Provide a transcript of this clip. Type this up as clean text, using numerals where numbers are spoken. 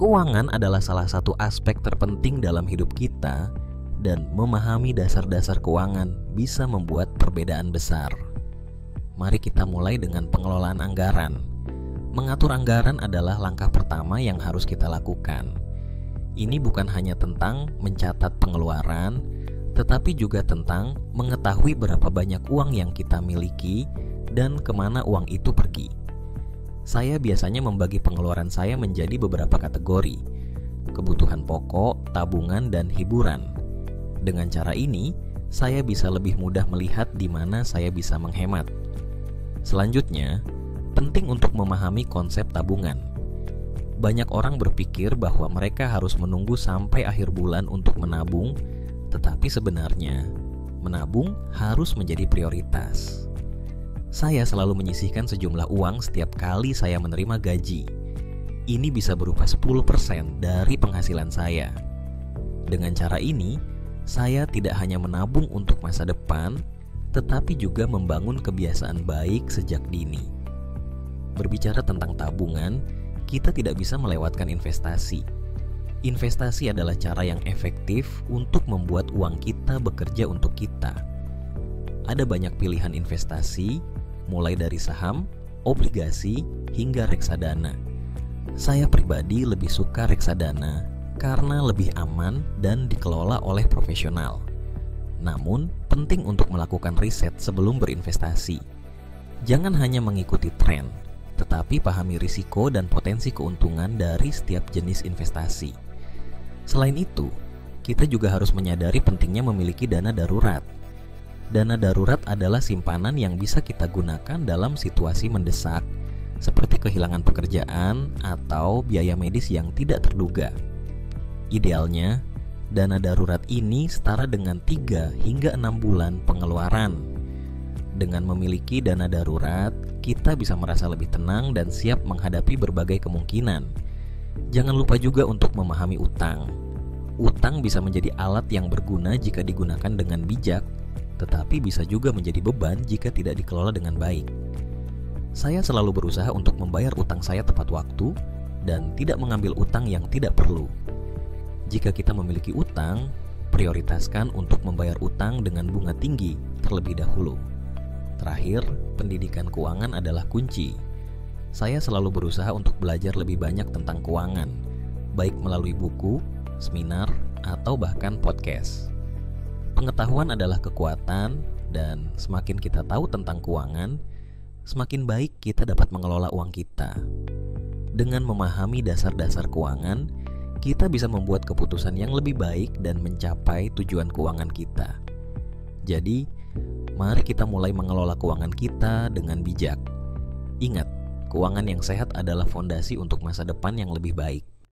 Keuangan adalah salah satu aspek terpenting dalam hidup kita, dan memahami dasar-dasar keuangan bisa membuat perbedaan besar. Mari kita mulai dengan pengelolaan anggaran. Mengatur anggaran adalah langkah pertama yang harus kita lakukan. Ini bukan hanya tentang mencatat pengeluaran, tetapi juga tentang mengetahui berapa banyak uang yang kita miliki dan kemana uang itu pergi. Saya biasanya membagi pengeluaran saya menjadi beberapa kategori: kebutuhan pokok, tabungan, dan hiburan. Dengan cara ini, saya bisa lebih mudah melihat di mana saya bisa menghemat. Selanjutnya, penting untuk memahami konsep tabungan. Banyak orang berpikir bahwa mereka harus menunggu sampai akhir bulan untuk menabung, tetapi sebenarnya menabung harus menjadi prioritas. Saya selalu menyisihkan sejumlah uang setiap kali saya menerima gaji. Ini bisa berupa 10% dari penghasilan saya. Dengan cara ini, saya tidak hanya menabung untuk masa depan, tetapi juga membangun kebiasaan baik sejak dini. Berbicara tentang tabungan, kita tidak bisa melewatkan investasi. Investasi adalah cara yang efektif untuk membuat uang kita bekerja untuk kita. Ada banyak pilihan investasi, mulai dari saham, obligasi, hingga reksadana. Saya pribadi lebih suka reksadana karena lebih aman dan dikelola oleh profesional. Namun, penting untuk melakukan riset sebelum berinvestasi. Jangan hanya mengikuti tren, tetapi pahami risiko dan potensi keuntungan dari setiap jenis investasi. Selain itu, kita juga harus menyadari pentingnya memiliki dana darurat. Dana darurat adalah simpanan yang bisa kita gunakan dalam situasi mendesak, seperti kehilangan pekerjaan atau biaya medis yang tidak terduga. Idealnya, dana darurat ini setara dengan 3 hingga 6 bulan pengeluaran. Dengan memiliki dana darurat, kita bisa merasa lebih tenang dan siap menghadapi berbagai kemungkinan. Jangan lupa juga untuk memahami utang. Utang bisa menjadi alat yang berguna jika digunakan dengan bijak, tetapi bisa juga menjadi beban jika tidak dikelola dengan baik. Saya selalu berusaha untuk membayar utang saya tepat waktu dan tidak mengambil utang yang tidak perlu. Jika kita memiliki utang, prioritaskan untuk membayar utang dengan bunga tinggi terlebih dahulu. Terakhir, pendidikan keuangan adalah kunci. Saya selalu berusaha untuk belajar lebih banyak tentang keuangan, baik melalui buku, seminar, atau bahkan podcast. Pengetahuan adalah kekuatan, dan semakin kita tahu tentang keuangan, semakin baik kita dapat mengelola uang kita. Dengan memahami dasar-dasar keuangan, kita bisa membuat keputusan yang lebih baik dan mencapai tujuan keuangan kita. Jadi, mari kita mulai mengelola keuangan kita dengan bijak. Ingat, keuangan yang sehat adalah fondasi untuk masa depan yang lebih baik.